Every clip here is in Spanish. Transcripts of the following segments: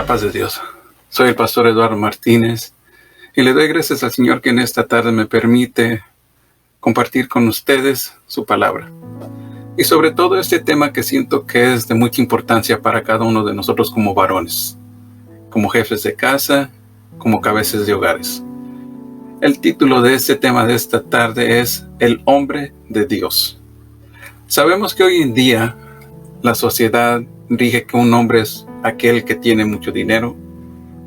paz de Dios. Soy el pastor Eduardo Martínez y le doy gracias al Señor que en esta tarde me permite compartir con ustedes su palabra. Y sobre todo este tema que siento que es de mucha importancia para cada uno de nosotros como varones, como jefes de casa, como cabezas de hogares. El título de este tema de esta tarde es El hombre de Dios. Sabemos que hoy en día la sociedad rige que un hombre es aquel que tiene mucho dinero,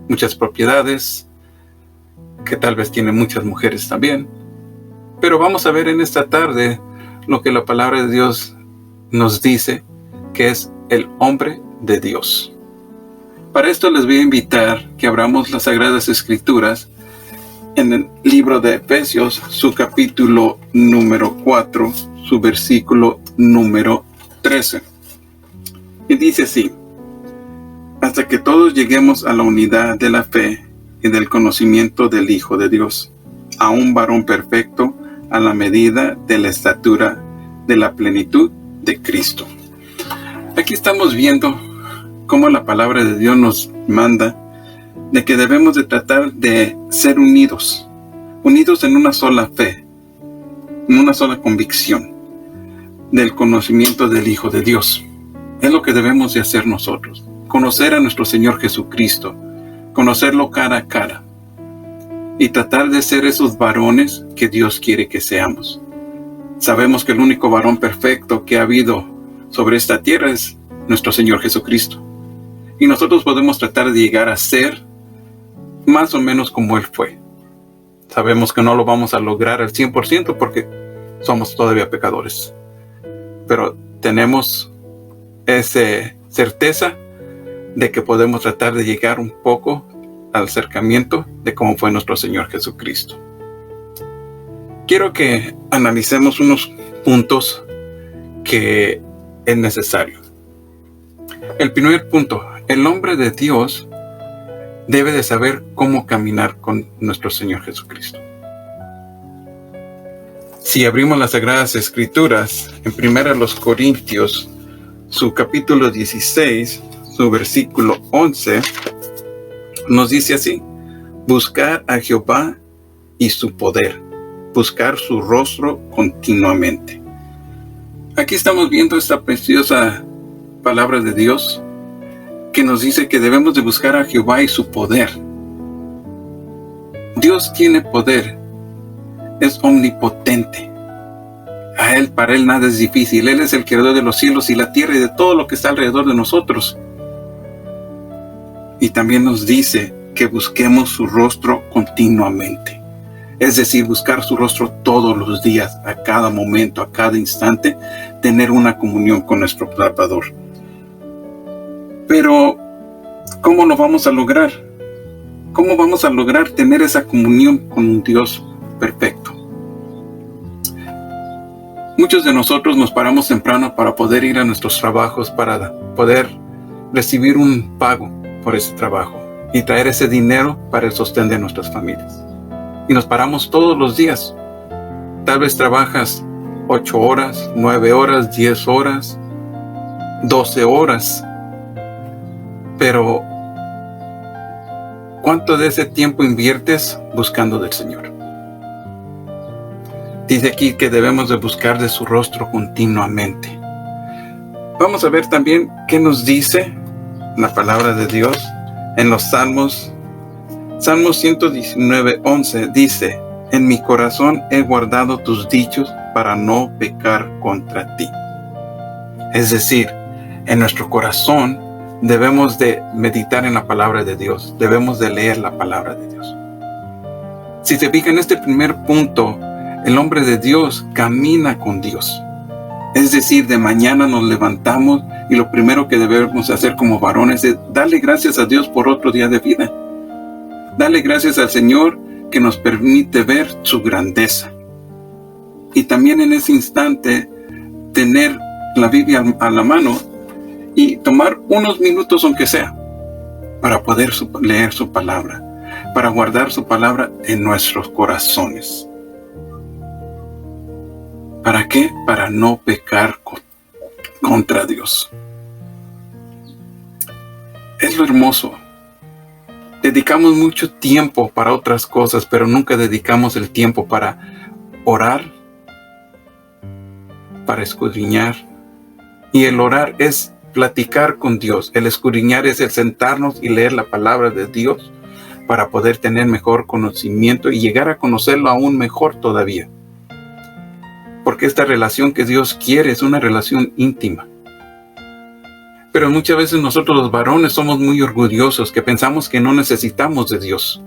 muchas propiedades, que tal vez tiene muchas mujeres también. Pero vamos a ver en esta tarde lo que la palabra de Dios nos dice, que es el hombre de Dios. Para esto les voy a invitar que abramos las Sagradas Escrituras en el libro de Efesios, su capítulo número 4, su versículo número 13. Y dice así: hasta que todos lleguemos a la unidad de la fe y del conocimiento del Hijo de Dios, a un varón perfecto, a la medida de la estatura de la plenitud de Cristo. Aquí estamos viendo cómo la palabra de Dios nos manda de que debemos de tratar de ser unidos en una sola fe, en una sola convicción del conocimiento del Hijo de Dios. Es lo que debemos de hacer nosotros. Conocer a nuestro Señor Jesucristo, conocerlo cara a cara y tratar de ser esos varones que Dios quiere que seamos. Sabemos que el único varón perfecto que ha habido sobre esta tierra es nuestro Señor Jesucristo. Y nosotros podemos tratar de llegar a ser más o menos como Él fue. Sabemos que no lo vamos a lograr al 100% porque somos todavía pecadores. Pero tenemos esa certeza de que podemos tratar de llegar un poco al acercamiento de cómo fue nuestro Señor Jesucristo. Quiero que analicemos unos puntos que es necesario. El primer punto: el hombre de Dios debe de saber cómo caminar con nuestro Señor Jesucristo. Si abrimos las Sagradas Escrituras en 1 Corintios, su capítulo 16, su versículo 11, nos dice así: buscar a Jehová y su poder, buscar su rostro continuamente. Aquí estamos viendo esta preciosa palabra de Dios que nos dice que debemos de buscar a Jehová y su poder. Dios tiene poder, es omnipotente. Para Él nada es difícil. Él es el creador de los cielos y la tierra y de todo lo que está alrededor de nosotros. Y también nos dice que busquemos su rostro continuamente. Es decir, buscar su rostro todos los días, a cada momento, a cada instante, tener una comunión con nuestro Salvador. Pero, ¿cómo lo vamos a lograr? ¿Cómo vamos a lograr tener esa comunión con un Dios perfecto? Muchos de nosotros nos paramos temprano para poder ir a nuestros trabajos, para poder recibir un pago por ese trabajo y traer ese dinero para el sostén de nuestras familias. Y nos paramos todos los días. Tal vez trabajas 8 horas, 9 horas, 10 horas, 12 horas. Pero, ¿cuánto de ese tiempo inviertes buscando del Señor? Dice aquí que debemos de buscar de su rostro continuamente. Vamos a ver también qué nos dice la palabra de Dios en los Salmos. Salmo 119:11 dice: en mi corazón he guardado tus dichos para no pecar contra ti. Es decir, en nuestro corazón debemos de meditar en la palabra de Dios. Debemos de leer la palabra de Dios. Si se fijan en este primer punto, el hombre de Dios camina con Dios. Es decir, de mañana nos levantamos y lo primero que debemos hacer como varones es darle gracias a Dios por otro día de vida. Darle gracias al Señor que nos permite ver su grandeza. Y también en ese instante tener la Biblia a la mano y tomar unos minutos aunque sea para poder leer su palabra, para guardar su palabra en nuestros corazones. ¿Para qué? Para no pecar contra Dios. Es lo hermoso Dedicamos mucho tiempo para otras cosas, pero nunca dedicamos el tiempo para orar, para escudriñar. Y el orar es platicar con Dios. El escudriñar es el sentarnos y leer la palabra de Dios para poder tener mejor conocimiento y llegar a conocerlo aún mejor todavía. Porque esta relación que Dios quiere es una relación íntima. Pero muchas veces nosotros los varones somos muy orgullosos, que pensamos que no necesitamos de Dios,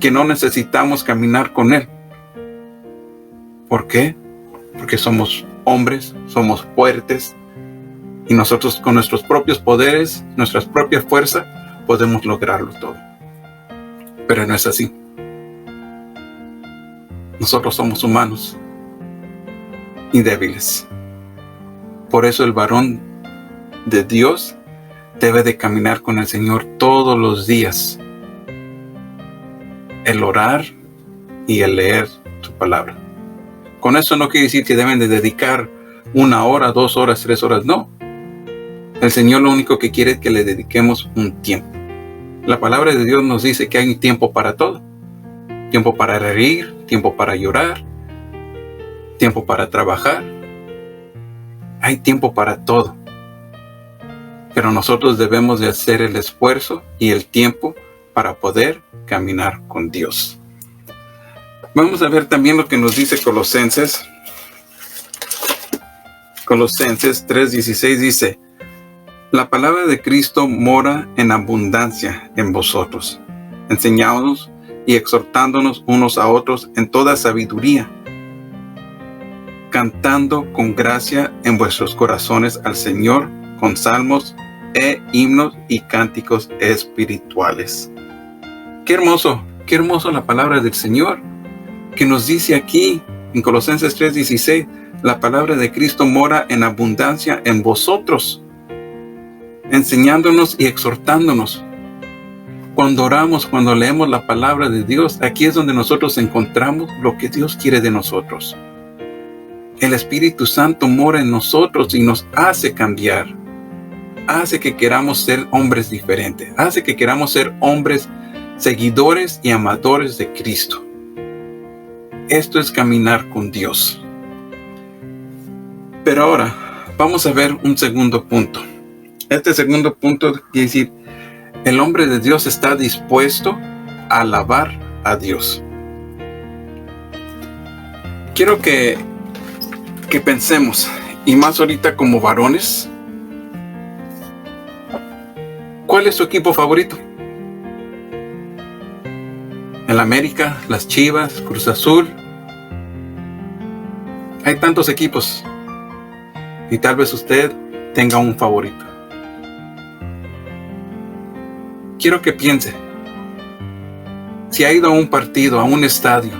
que no necesitamos caminar con Él. ¿Por qué? Porque somos hombres, somos fuertes, y nosotros con nuestros propios poderes, nuestras propias fuerzas, podemos lograrlo todo. Pero no es así. Nosotros somos humanos y débiles. Por eso el varón de Dios debe de caminar con el Señor todos los días. El orar y el leer su palabra. Con eso no quiere decir que deben de dedicar 1 hora, 2 horas, 3 horas. No. El Señor lo único que quiere es que le dediquemos un tiempo. La palabra de Dios nos dice que hay tiempo para todo. Tiempo para reír, tiempo para llorar, tiempo para trabajar. Hay tiempo para todo. Pero nosotros debemos de hacer el esfuerzo y el tiempo para poder caminar con Dios. Vamos a ver también lo que nos dice Colosenses. Colosenses 3:16 dice: la palabra de Cristo mora en abundancia en vosotros, enseñándonos y exhortándonos unos a otros en toda sabiduría, cantando con gracia en vuestros corazones al Señor con salmos e himnos y cánticos espirituales. Qué hermoso la palabra del Señor, que nos dice aquí en Colosenses 3:16, la palabra de Cristo mora en abundancia en vosotros, enseñándonos y exhortándonos. Cuando oramos, cuando leemos la palabra de Dios, aquí es donde nosotros encontramos lo que Dios quiere de nosotros. El Espíritu Santo mora en nosotros y nos hace cambiar. Hace que queramos ser hombres diferentes. Hace que queramos ser hombres seguidores y amadores de Cristo. Esto es caminar con Dios. Pero ahora vamos a ver un segundo punto. Este segundo punto quiere decir, el hombre de Dios está dispuesto a alabar a Dios. Quiero que pensemos, y más ahorita como varones, ¿cuál es su equipo favorito? El América, las Chivas, Cruz Azul. Hay tantos equipos. Y tal vez usted tenga un favorito. Quiero que piense. Si ha ido a un partido, a un estadio,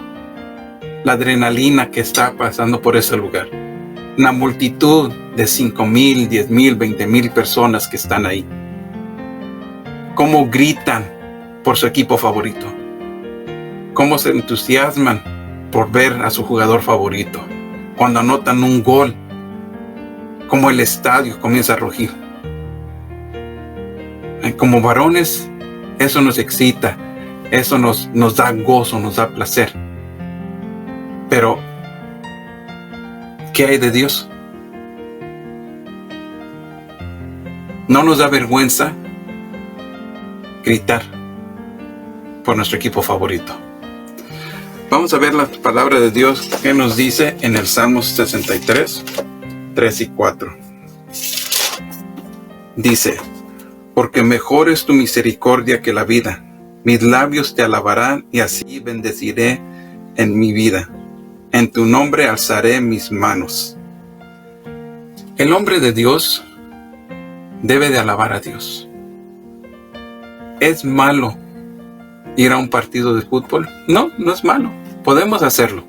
la adrenalina que está pasando por ese lugar. Una multitud de 5,000, 10,000, 20,000 personas que están ahí. Cómo gritan por su equipo favorito. Cómo se entusiasman por ver a su jugador favorito. Cuando anotan un gol, cómo el estadio comienza a rugir. Como varones, eso nos excita, eso nos da gozo, nos da placer. Pero, ¿qué hay de Dios? ¿No nos da vergüenza gritar por nuestro equipo favorito? Vamos a ver la palabra de Dios que nos dice en el Salmos 63, 3 y 4. Dice: porque mejor es tu misericordia que la vida. Mis labios te alabarán y así bendeciré en mi vida. En tu nombre alzaré mis manos. El hombre de Dios debe de alabar a Dios. ¿Es malo ir a un partido de fútbol? No, no es malo. Podemos hacerlo.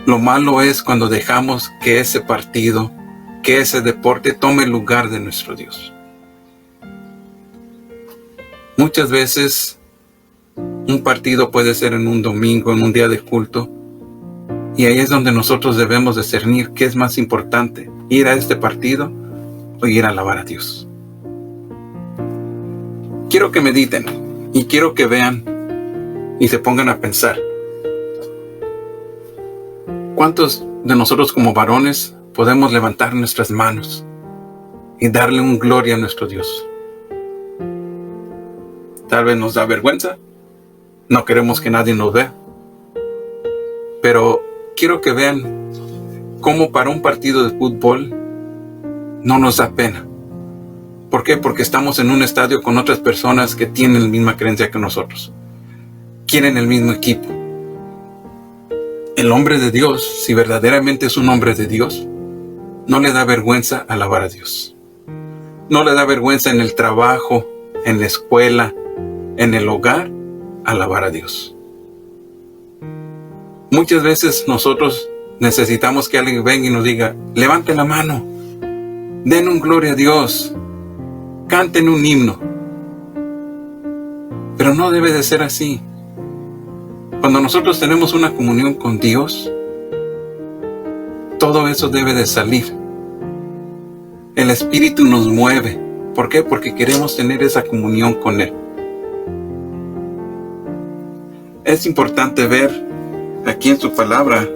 Lo malo es cuando dejamos que ese partido, que ese deporte tome el lugar de nuestro Dios. Muchas veces un partido puede ser en un domingo, en un día de culto, y ahí es donde nosotros debemos discernir qué es más importante, ir a este partido o ir a alabar a Dios. quiero que mediten y quiero que vean y se pongan a pensar. ¿Cuántos de nosotros como varones podemos levantar nuestras manos y darle un gloria a nuestro Dios? Tal vez nos da vergüenza, no queremos que nadie nos vea, pero quiero que vean cómo para un partido de fútbol no nos da pena. ¿Por qué? Porque estamos en un estadio con otras personas que tienen la misma creencia que nosotros, quieren el mismo equipo. El hombre de Dios, si verdaderamente es un hombre de Dios, no le da vergüenza alabar a Dios. No le da vergüenza en el trabajo, en la escuela, en el hogar, alabar a Dios. Muchas veces nosotros necesitamos que alguien venga y nos diga, levanten la mano, den un gloria a Dios, canten un himno. Pero no debe de ser así. Cuando nosotros tenemos una comunión con Dios, todo eso debe de salir. El Espíritu nos mueve. ¿Por qué? Porque queremos tener esa comunión con Él. Es importante ver aquí en su palabra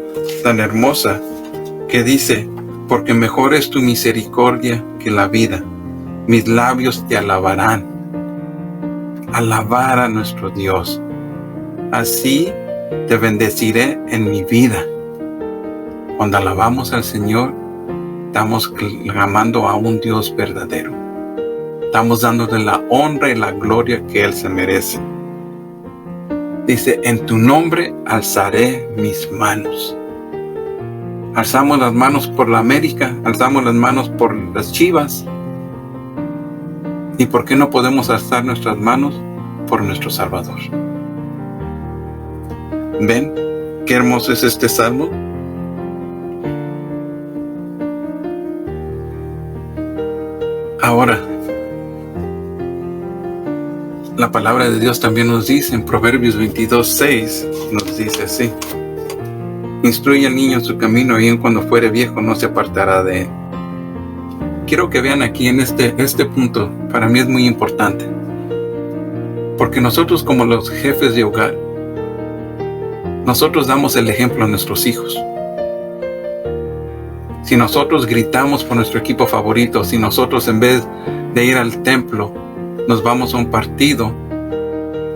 tan hermosa que dice, porque mejor es tu misericordia que la vida. Mis labios te alabarán. Alabar a nuestro Dios. Así te bendeciré en mi vida. Cuando alabamos al Señor, estamos clamando a un Dios verdadero. Estamos dándole la honra y la gloria que Él se merece. Dice, en tu nombre alzaré mis manos. Alzamos las manos por la América, alzamos las manos por las Chivas. ¿Y por qué no podemos alzar nuestras manos por nuestro Salvador? ¿Ven qué hermoso es este salmo? Ahora, la palabra de Dios también nos dice en Proverbios 22:6, nos dice así: instruye al niño en su camino y aun cuando fuere viejo no se apartará de él. Quiero que vean aquí en este punto, para mí es muy importante, porque nosotros como los jefes de hogar, nosotros damos el ejemplo a nuestros hijos. Si nosotros gritamos por nuestro equipo favorito, si nosotros en vez de ir al templo nos vamos a un partido,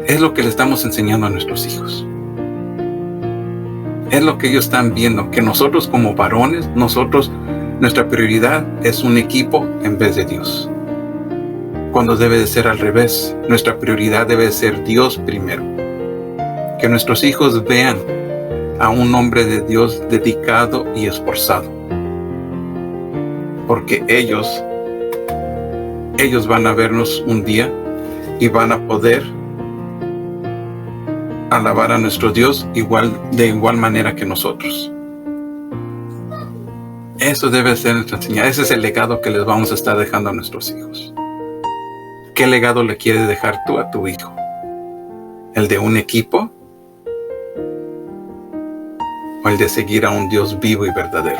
es lo que le estamos enseñando a nuestros hijos. Es lo que ellos están viendo, que nosotros como varones, nuestra prioridad es un equipo en vez de Dios. Cuando debe de ser al revés, nuestra prioridad debe de ser Dios primero. Que nuestros hijos vean a un hombre de Dios dedicado y esforzado. Porque ellos van a vernos un día y van a poder alabar a nuestro Dios de igual manera que nosotros. Eso debe ser nuestra enseñanza. Ese es el legado que les vamos a estar dejando a nuestros hijos. ¿Qué legado le quieres dejar tú a tu hijo? ¿El de un equipo? ¿O el de seguir a un Dios vivo y verdadero?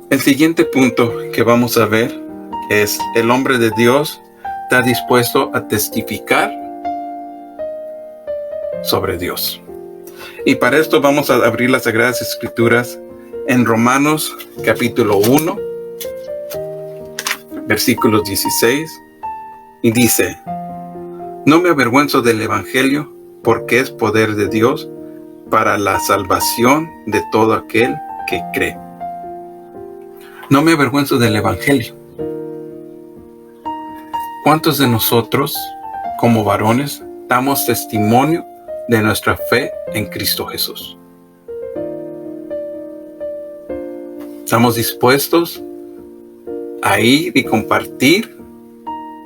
El siguiente punto que vamos a ver es: el hombre de Dios está dispuesto a testificar sobre Dios. Y para esto vamos a abrir las Sagradas Escrituras en Romanos capítulo 1, versículos 16, y dice: no me avergüenzo del Evangelio, porque es poder de Dios para la salvación de todo aquel que cree. No me avergüenzo del Evangelio. ¿Cuántos de nosotros, como varones, damos testimonio de nuestra fe en Cristo Jesús? ¿Estamos dispuestos a ir y compartir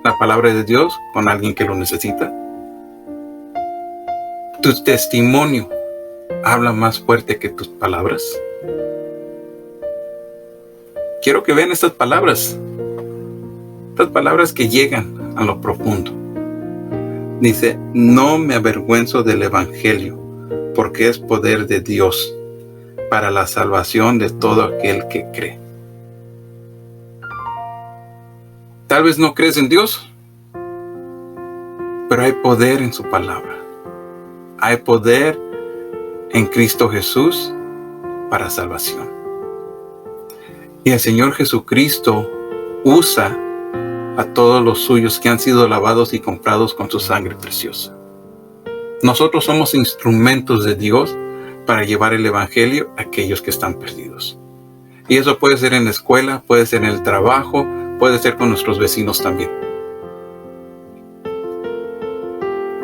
la palabra de Dios con alguien que lo necesita? ¿Tu testimonio habla más fuerte que tus palabras? Quiero que vean estas palabras que llegan a lo profundo. Dice: no me avergüenzo del Evangelio, porque es poder de Dios para la salvación de todo aquel que cree. Tal vez no crees en Dios, Pero hay poder en su palabra. Hay poder en Cristo Jesús para salvación. Y el Señor Jesucristo usa a todos los suyos que han sido lavados y comprados con su sangre preciosa. Nosotros somos instrumentos de Dios para llevar el Evangelio a aquellos que están perdidos. Y eso puede ser en la escuela, puede ser en el trabajo, puede ser con nuestros vecinos también.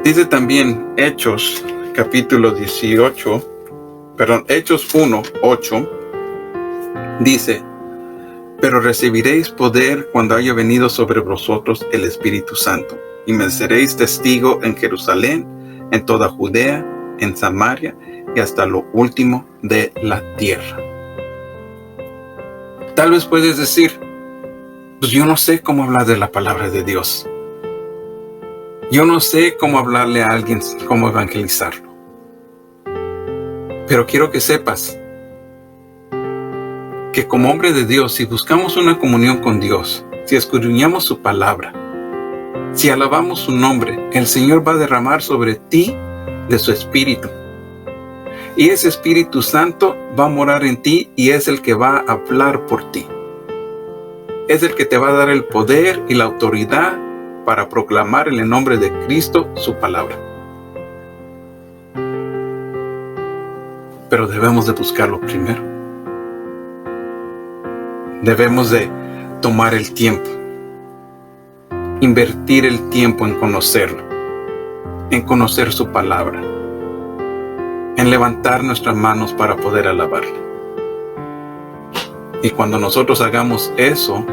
Dice también Hechos, capítulo 1:8, dice: pero recibiréis poder cuando haya venido sobre vosotros el Espíritu Santo, y me seréis testigo en Jerusalén, en toda Judea, en Samaria y hasta lo último de la tierra. Tal vez puedes decir: pues yo no sé cómo hablar de la palabra de Dios. Yo no sé cómo hablarle a alguien, cómo evangelizarlo. Pero quiero que sepas que como hombre de Dios, si buscamos una comunión con Dios, si escudriñamos su palabra, si alabamos su nombre, el Señor va a derramar sobre ti de su Espíritu. Y ese Espíritu Santo va a morar en ti y es el que va a hablar por ti. Es el que te va a dar el poder y la autoridad para proclamar en el nombre de Cristo su palabra. Pero debemos de buscarlo primero. Debemos de tomar el tiempo, invertir el tiempo en conocerlo, en conocer su palabra, en levantar nuestras manos para poder alabarle. Y cuando nosotros hagamos eso,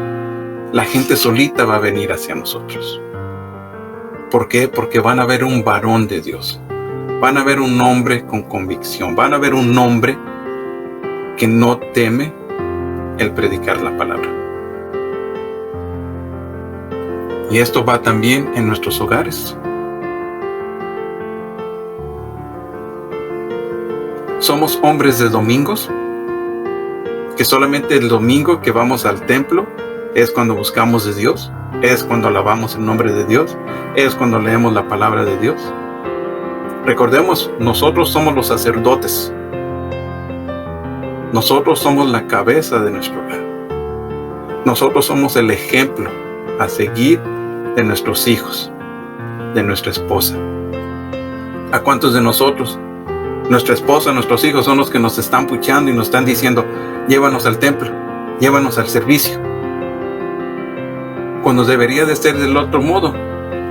la gente solita va a venir hacia nosotros. ¿Por qué? Porque van a ver un varón de Dios. Van a ver un hombre con convicción. Van a ver un hombre que no teme el predicar la palabra. Y esto va también en nuestros hogares. Somos hombres de domingos, que solamente el domingo que vamos al templo es cuando buscamos de Dios, es cuando alabamos el nombre de Dios, es cuando leemos la palabra de Dios. Recordemos, nosotros somos los sacerdotes. Nosotros somos la cabeza de nuestro hogar. Nosotros somos el ejemplo a seguir de nuestros hijos, de nuestra esposa. ¿A cuántos de nosotros, nuestra esposa, nuestros hijos son los que nos están puchando y nos están diciendo: llévanos al templo, llévanos al servicio? Cuando debería de ser del otro modo.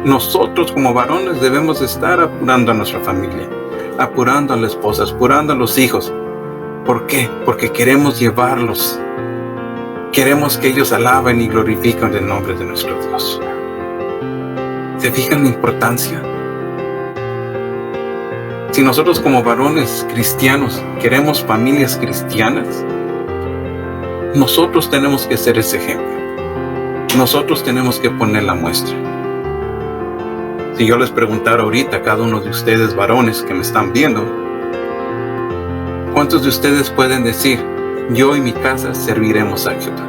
Nosotros como varones debemos estar apurando a nuestra familia, apurando a la esposa, apurando a los hijos. ¿Por qué? Porque queremos llevarlos. Queremos que ellos alaben y glorifiquen el nombre de nuestro Dios. ¿Se fijan la importancia? Si nosotros como varones cristianos queremos familias cristianas, nosotros tenemos que ser ese ejemplo. Nosotros tenemos que poner la muestra. Si yo les preguntara ahorita a cada uno de ustedes varones que me están viendo, ¿cuántos de ustedes pueden decir: yo y mi casa serviremos a Jehová?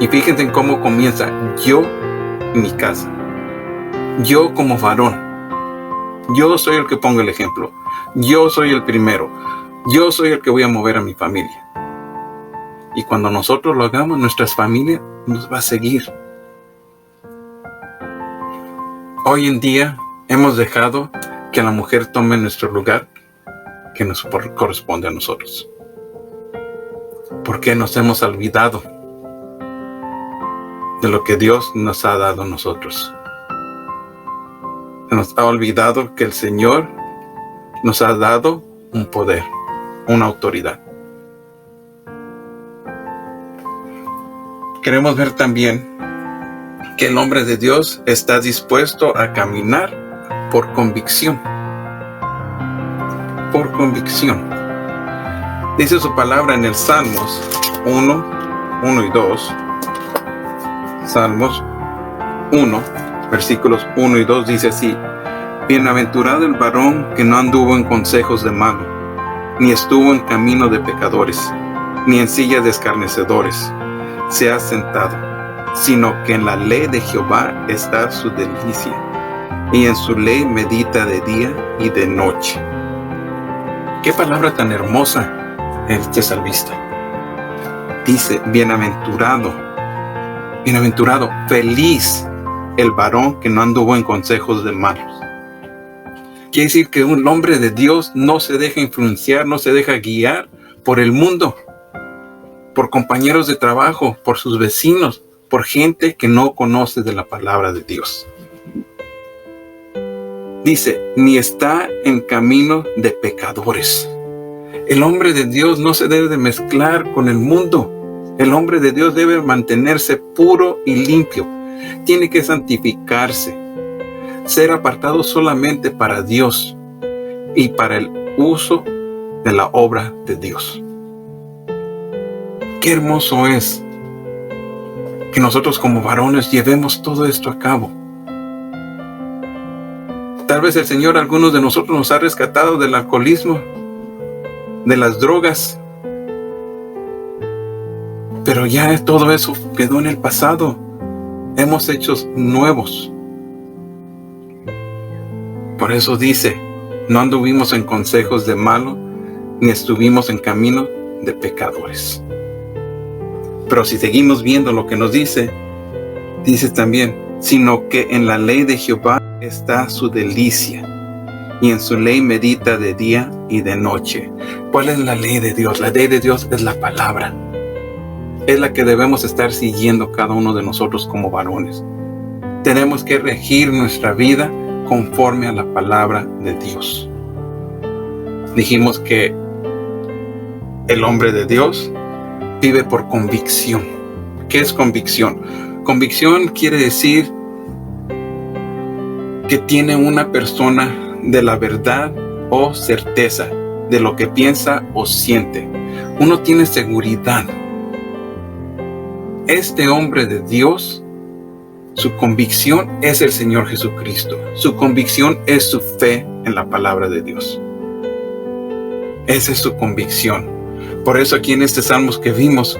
Y fíjense en cómo comienza: yo y mi casa. Yo como varón. Yo soy el que pongo el ejemplo. Yo soy el primero. Yo soy el que voy a mover a mi familia. Y cuando nosotros lo hagamos, nuestra familia nos va a seguir. Hoy en día hemos dejado que la mujer tome nuestro lugar que nos corresponde a nosotros. Porque nos hemos olvidado de lo que Dios nos ha dado a nosotros. Se nos ha olvidado que el Señor nos ha dado un poder, una autoridad. Queremos ver también que el hombre de Dios está dispuesto a caminar por convicción. Por convicción. Dice su palabra en el Salmos 1 y 2. Salmos 1, versículos 1 y 2 dice así: bienaventurado el varón que no anduvo en consejos de malo, ni estuvo en camino de pecadores, ni en silla de escarnecedores se ha sentado, sino que en la ley de Jehová está su delicia, y en su ley medita de día y de noche. Qué palabra tan hermosa este salmista. Dice, bienaventurado, feliz el varón que no anduvo en consejos de malos. Quiere decir que un hombre de Dios no se deja influenciar, no se deja guiar por el mundo, por compañeros de trabajo, por sus vecinos, por gente que no conoce de la palabra de Dios. Dice, ni está en camino de pecadores. El hombre de Dios no se debe de mezclar con el mundo. El hombre de Dios debe mantenerse puro y limpio. Tiene que santificarse, ser apartado solamente para Dios y para el uso de la obra de Dios. Qué hermoso es que nosotros como varones llevemos todo esto a cabo. Tal vez el Señor a algunos de nosotros nos ha rescatado del alcoholismo, de las drogas, pero ya todo eso quedó en el pasado. Hemos hechos nuevos. Por eso dice, no anduvimos en consejos de malo, ni estuvimos en camino de pecadores. Pero si seguimos viendo lo que nos dice también, sino que en la ley de Jehová está su delicia, y en su ley medita de día y de noche. ¿Cuál es la ley de Dios? La ley de Dios es la palabra. Es la que debemos estar siguiendo cada uno de nosotros como varones. Tenemos que regir nuestra vida conforme a la palabra de Dios. Dijimos que el hombre de Dios vive por convicción. ¿Qué es convicción? Convicción quiere decir que tiene una persona de la verdad o certeza de lo que piensa o siente. Uno tiene seguridad. Este hombre de Dios, su convicción es el Señor Jesucristo. Su convicción es su fe en la palabra de Dios. Esa es su convicción. Por eso aquí en este Salmos que vimos,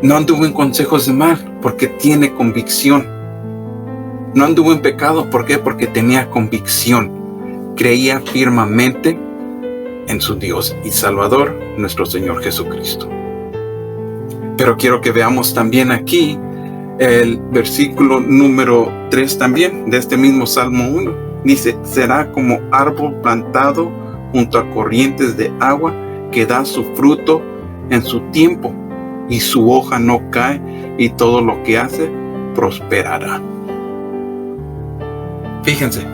no anduvo en consejos de mal, porque tiene convicción. No anduvo en pecado, ¿por qué? Porque tenía convicción. Creía firmemente en su Dios y Salvador, nuestro Señor Jesucristo. Pero quiero que veamos también aquí el versículo número 3 también, de este mismo Salmo 1. Dice, será como árbol plantado junto a corrientes de agua, que da su fruto en su tiempo, y su hoja no cae, y todo lo que hace prosperará. Fíjense,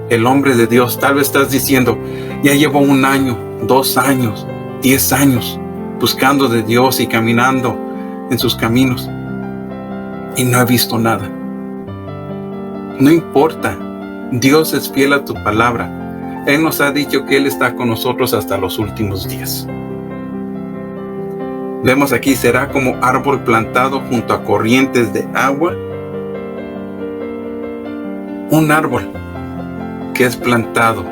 el hombre de Dios, tal vez estás diciendo, ya llevo 1 año, 2 años, 10 años, buscando de Dios y caminando en sus caminos, y no he visto nada. No importa, Dios es fiel a tu palabra. Él nos ha dicho que Él está con nosotros hasta los últimos días. Vemos aquí, será como árbol plantado junto a corrientes de agua. Un árbol que es plantado,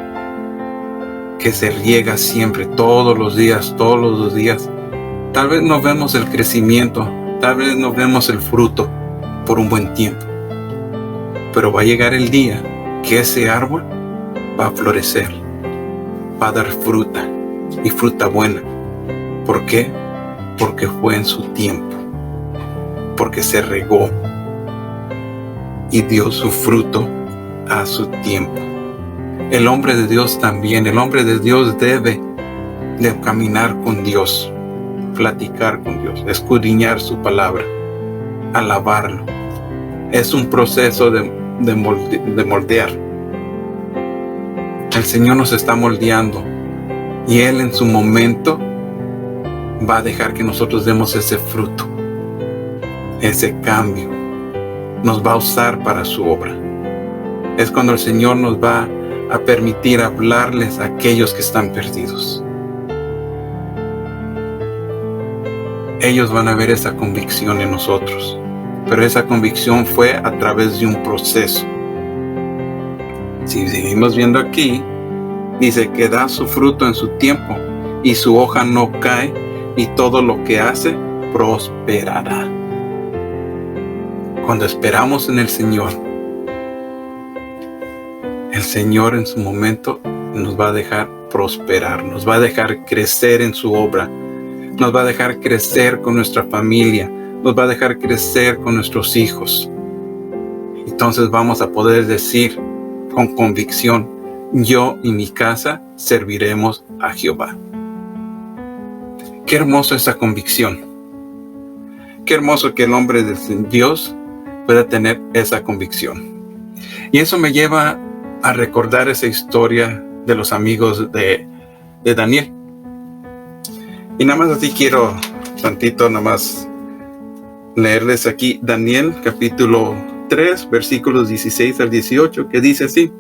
que se riega siempre, todos los días. Tal vez no vemos el crecimiento, tal vez no vemos el fruto por un buen tiempo. Pero va a llegar el día que ese árbol va a florecer, va a dar fruta, y fruta buena. ¿Por qué? Porque fue en su tiempo, porque se regó y dio su fruto a su tiempo. El hombre de Dios también, el hombre de Dios debe de caminar con Dios, platicar con Dios, escudriñar su palabra, alabarlo. Es un proceso de moldear. El Señor nos está moldeando, y Él en su momento va a dejar que nosotros demos ese fruto, ese cambio. Nos va a usar para su obra. Es cuando el Señor nos va a permitir hablarles a aquellos que están perdidos. Ellos van a ver esa convicción en nosotros, pero esa convicción fue a través de un proceso. Si seguimos viendo aquí, dice que da su fruto en su tiempo, y su hoja no cae, y todo lo que hace prosperará. cuando esperamos en el Señor en su momento nos va a dejar prosperar, nos va a dejar crecer en su obra, nos va a dejar crecer con nuestra familia, nos va a dejar crecer con nuestros hijos. Entonces vamos a poder decir con convicción: yo y mi casa serviremos a Jehová. Qué hermoso esa convicción. Qué hermoso que el hombre de Dios pueda tener esa convicción. Y eso me lleva a recordar esa historia de los amigos de Daniel. Y nada más así quiero tantito nada más leerles aquí Daniel capítulo 3 versículos 16 al 18, que dice así: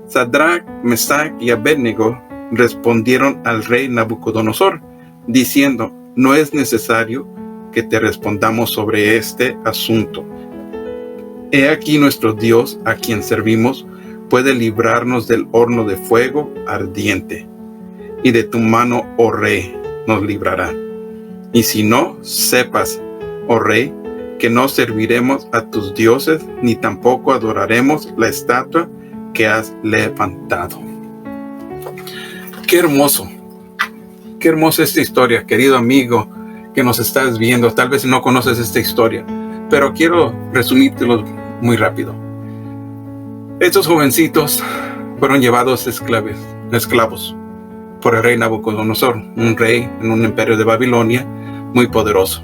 Sadrach, Mesach y Abednego respondieron al rey Nabucodonosor, diciendo: no es necesario que te respondamos sobre este asunto. He aquí nuestro Dios, a quien servimos, puede librarnos del horno de fuego ardiente, y de tu mano, oh rey, nos librará. Y si no, sepas, oh rey, que no serviremos a tus dioses, ni tampoco adoraremos la estatua que has levantado. Qué hermoso esta historia, querido amigo que nos estás viendo. Tal vez no conoces esta historia, pero quiero resumírtelo muy rápido. Estos jovencitos fueron llevados esclavos por el rey Nabucodonosor, un rey en un imperio de Babilonia muy poderoso,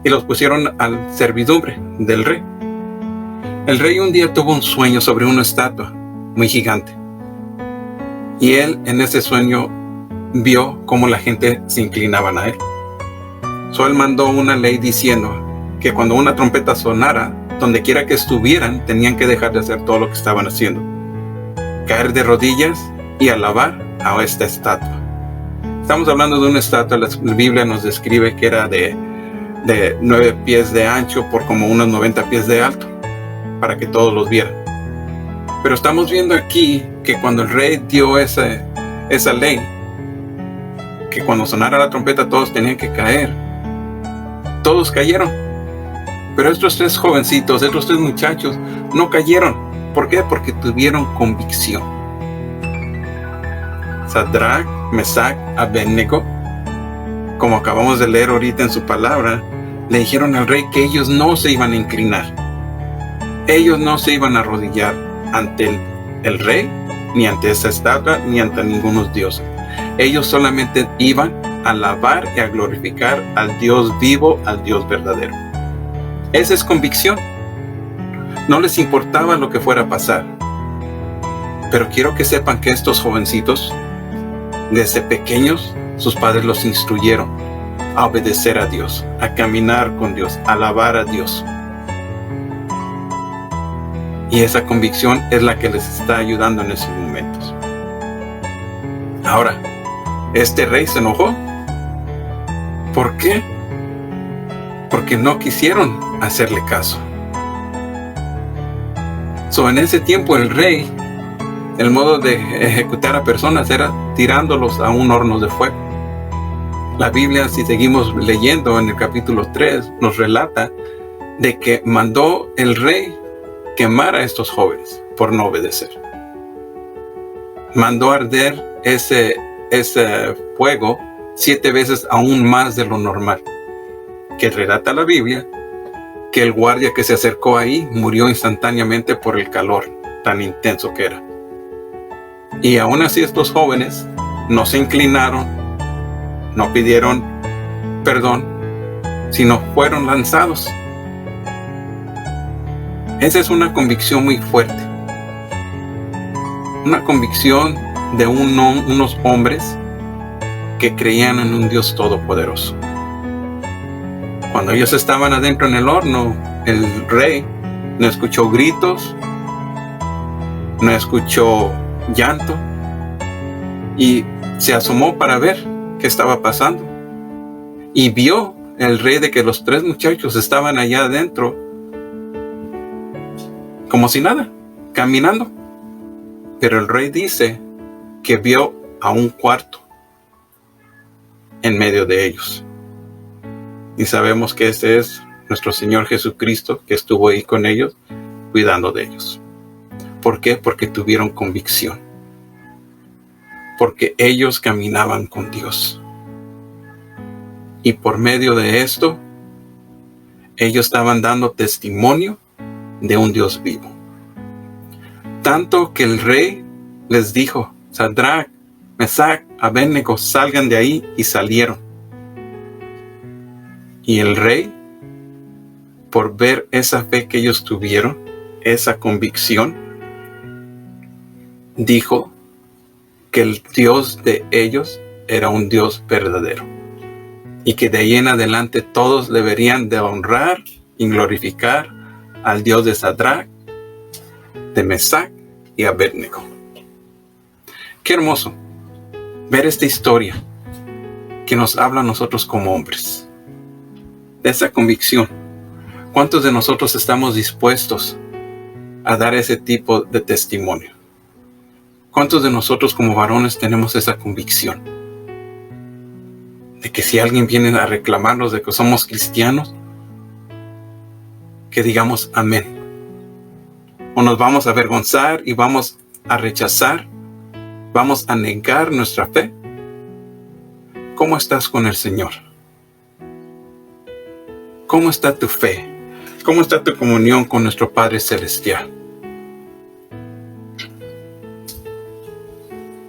y los pusieron a servidumbre del rey. El rey un día tuvo un sueño sobre una estatua muy gigante, y él en ese sueño vio cómo la gente se inclinaba a él. Él mandó una ley diciendo que cuando una trompeta sonara, donde quiera que estuvieran, tenían que dejar de hacer todo lo que estaban haciendo, caer de rodillas y alabar a esta estatua. Estamos hablando de una estatua. La Biblia nos describe que era de 9 pies de ancho por como unos 90 pies de alto, para que todos los vieran. Pero estamos viendo aquí que cuando el rey dio esa ley, que cuando sonara la trompeta todos tenían que caer, todos cayeron. Pero estos 3 jovencitos, estos 3 muchachos no cayeron. ¿Por qué? Porque tuvieron convicción. Sadrach, Mesach, Abednego, como acabamos de leer ahorita en su palabra, le dijeron al rey que ellos no se iban a inclinar. Ellos no se iban a arrodillar ante el rey, ni ante esa estatua, ni ante ninguno dios. Ellos solamente iban a alabar y a glorificar al Dios vivo, al Dios verdadero. Esa es convicción. No les importaba lo que fuera a pasar. Pero quiero que sepan que estos jovencitos, desde pequeños, sus padres los instruyeron a obedecer a Dios, a caminar con Dios, a alabar a Dios. Y esa convicción es la que les está ayudando en esos momentos. Ahora, este rey se enojó. ¿Por qué? Porque no quisieron hacerle caso. En ese tiempo el rey, el modo de ejecutar a personas era tirándolos a un horno de fuego. La Biblia, si seguimos leyendo en el capítulo 3, nos relata de que mandó el rey quemar a estos jóvenes por no obedecer. Mandó arder ese fuego 7 veces aún más de lo normal, que relata la Biblia que el guardia que se acercó ahí murió instantáneamente por el calor tan intenso que era. Y aún así estos jóvenes no se inclinaron, no pidieron perdón, sino fueron lanzados. Esa es una convicción muy fuerte. Una convicción de unos hombres que creían en un Dios todopoderoso. Cuando ellos estaban adentro en el horno, el rey no escuchó gritos, no escuchó llanto, y se asomó para ver qué estaba pasando. Y vio el rey de que los 3 muchachos estaban allá adentro, como si nada, caminando. Pero el rey dice que vio a un cuarto en medio de ellos. Y sabemos que ese es nuestro Señor Jesucristo, que estuvo ahí con ellos, cuidando de ellos. ¿Por qué? Porque tuvieron convicción. Porque ellos caminaban con Dios. Y por medio de esto, ellos estaban dando testimonio de un Dios vivo. Tanto que el rey les dijo: Sadrach, Mesach, Abednego, salgan de ahí, y salieron. Y el rey, por ver esa fe que ellos tuvieron, esa convicción, dijo que el Dios de ellos era un Dios verdadero, y que de ahí en adelante todos deberían de honrar y glorificar al Dios de Sadrach, de Mesach y Abednego. Qué hermoso ver esta historia que nos habla a nosotros como hombres, de esa convicción. ¿Cuántos de nosotros estamos dispuestos a dar ese tipo de testimonio? ¿Cuántos de nosotros como varones tenemos esa convicción de que si alguien viene a reclamarnos de que somos cristianos, que digamos amén? ¿O nos vamos a avergonzar y vamos a rechazar? ¿Vamos a negar nuestra fe? ¿Cómo estás con el Señor? ¿Cómo está tu fe? ¿Cómo está tu comunión con nuestro Padre Celestial?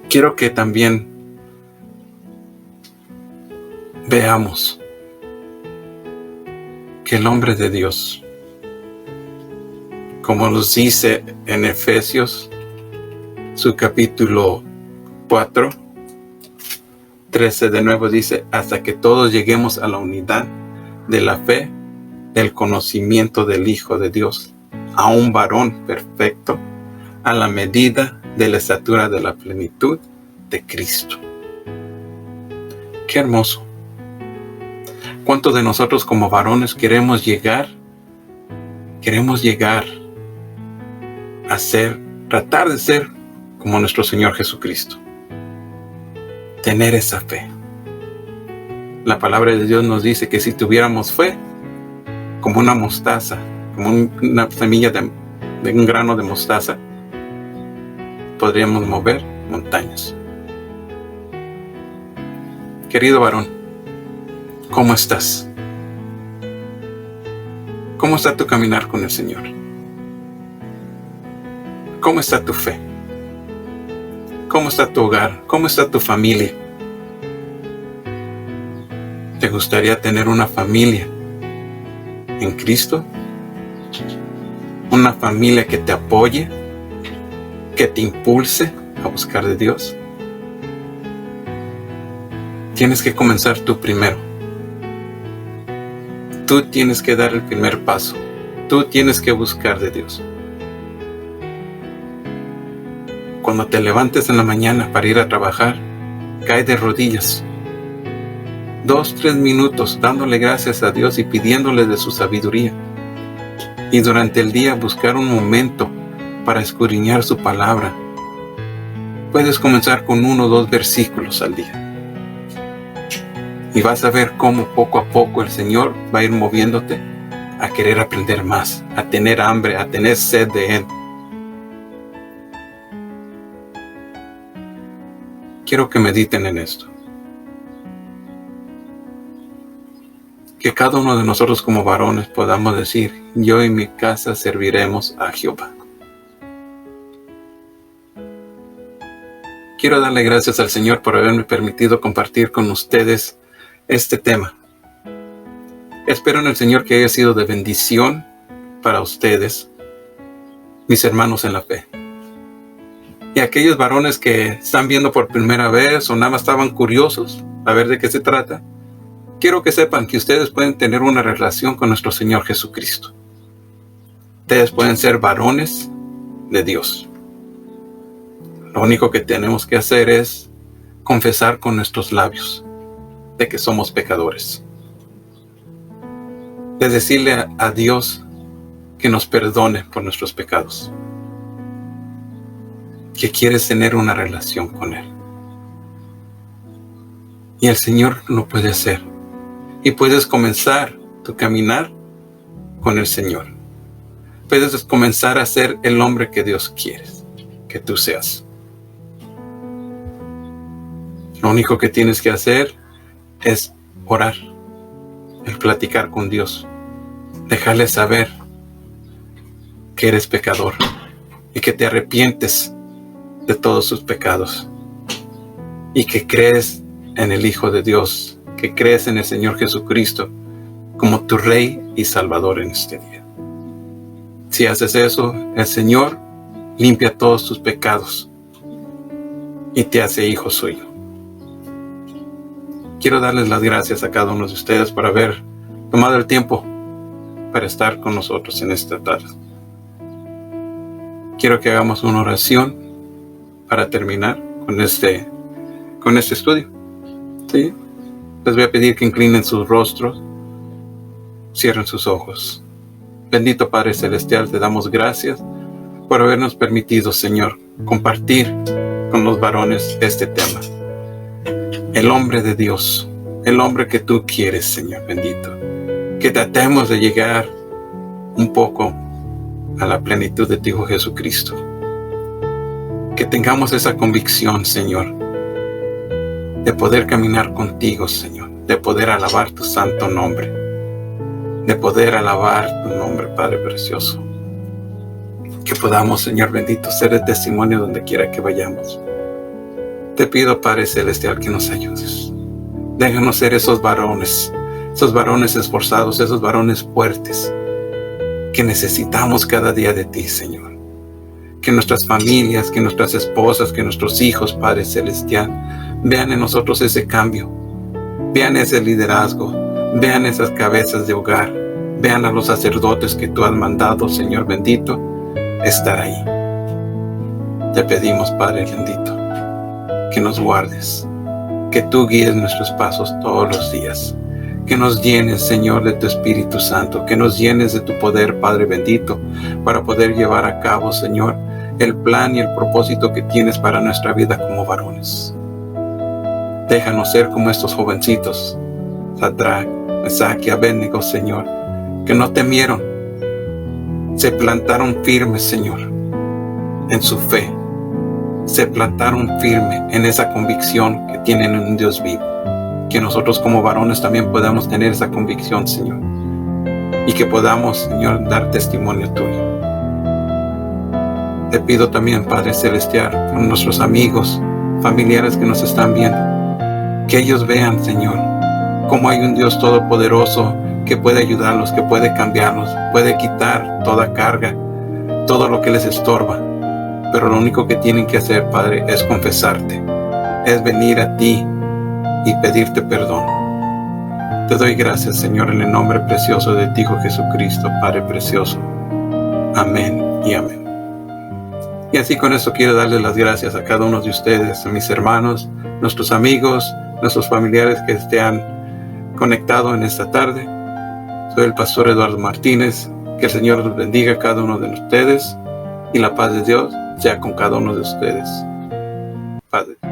Quiero que también veamos que el hombre de Dios, como nos dice en Efesios, su capítulo 4, 13 de nuevo dice: hasta que todos lleguemos a la unidad de la fe, del conocimiento del Hijo de Dios, a un varón perfecto, a la medida de la estatura de la plenitud de Cristo. Qué hermoso. ¿Cuántos de nosotros como varones queremos llegar a tratar de ser como nuestro Señor Jesucristo? Tener esa fe. La palabra de Dios nos dice que si tuviéramos fe, como una mostaza, como una semilla de un grano de mostaza, podríamos mover montañas. Querido varón, ¿cómo estás? ¿Cómo está tu caminar con el Señor? ¿Cómo está tu fe? ¿Cómo está tu hogar? ¿Cómo está tu familia? ¿Te gustaría tener una familia en Cristo? ¿Una familia que te apoye, que te impulse a buscar de Dios? Tienes que comenzar tú primero. Tú tienes que dar el primer paso. Tú tienes que buscar de Dios. Cuando te levantes en la mañana para ir a trabajar, cae de rodillas. 2-3 minutos dándole gracias a Dios y pidiéndole de su sabiduría. Y durante el día buscar un momento para escudriñar su palabra. Puedes comenzar con 1 o 2 versículos al día. Y vas a ver cómo poco a poco el Señor va a ir moviéndote a querer aprender más, a tener hambre, a tener sed de Él. Quiero que mediten en esto. Que cada uno de nosotros como varones podamos decir: yo y mi casa serviremos a Jehová. Quiero darle gracias al Señor por haberme permitido compartir con ustedes este tema. Espero en el Señor que haya sido de bendición para ustedes, mis hermanos en la fe. Y aquellos varones que están viendo por primera vez o nada más estaban curiosos a ver de qué se trata, quiero que sepan que ustedes pueden tener una relación con nuestro Señor Jesucristo. Ustedes pueden ser varones de Dios. Lo único que tenemos que hacer es confesar con nuestros labios de que somos pecadores. De decirle a Dios que nos perdone por nuestros pecados. Que quieres tener una relación con Él. Y el Señor lo puede hacer. Y puedes comenzar tu caminar con el Señor. Puedes comenzar a ser el hombre que Dios quiere que tú seas. Lo único que tienes que hacer es orar, el platicar con Dios, dejarle saber que eres pecador y que te arrepientes de todos sus pecados y que crees en el Hijo de Dios, que crees en el Señor Jesucristo como tu Rey y Salvador en este día. Si haces eso, el Señor limpia todos tus pecados y te hace hijo suyo. Quiero darles las gracias a cada uno de ustedes por haber tomado el tiempo para estar con nosotros en esta tarde. Quiero que hagamos una oración para terminar con este estudio. ¿Sí? Les voy a pedir que inclinen sus rostros, cierren sus ojos. Bendito Padre Celestial, te damos gracias por habernos permitido, Señor, compartir con los varones este tema. El hombre de Dios, el hombre que tú quieres, Señor bendito. Que tratemos de llegar un poco a la plenitud de tu Hijo Jesucristo. Que tengamos esa convicción, Señor, de poder caminar contigo, Señor, de poder alabar tu santo nombre, de poder alabar tu nombre, Padre precioso. Que podamos, Señor bendito, ser el testimonio donde quiera que vayamos. Te pido, Padre Celestial, que nos ayudes. Déjanos ser esos varones esforzados, esos varones fuertes que necesitamos cada día de ti, Señor. Que nuestras familias, que nuestras esposas, que nuestros hijos, Padre Celestial, vean en nosotros ese cambio, vean ese liderazgo, vean esas cabezas de hogar, vean a los sacerdotes que tú has mandado, Señor bendito, estar ahí. Te pedimos, Padre bendito, que nos guardes, que tú guíes nuestros pasos todos los días, que nos llenes, Señor, de tu Espíritu Santo, que nos llenes de tu poder, Padre bendito, para poder llevar a cabo, Señor, el plan y el propósito que tienes para nuestra vida como varones. Déjanos ser como estos jovencitos, Sadrach, Mesach y Abednego, Señor, que no temieron, se plantaron firmes, Señor, en su fe, se plantaron firmes en esa convicción que tienen en un Dios vivo. Que nosotros como varones también podamos tener esa convicción, Señor, y que podamos, Señor, dar testimonio tuyo. Te pido también, Padre Celestial, por nuestros amigos, familiares que nos están viendo, que ellos vean, Señor, cómo hay un Dios todopoderoso que puede ayudarlos, que puede cambiarlos, puede quitar toda carga, todo lo que les estorba. Pero lo único que tienen que hacer, Padre, es confesarte, es venir a ti y pedirte perdón. Te doy gracias, Señor, en el nombre precioso de ti, Hijo Jesucristo, Padre precioso. Amén y amén. Y así con esto quiero darles las gracias a cada uno de ustedes, a mis hermanos, nuestros amigos, nuestros familiares que se han conectado en esta tarde. Soy el pastor Eduardo Martínez. Que el Señor los bendiga a cada uno de ustedes y la paz de Dios sea con cada uno de ustedes. Padre.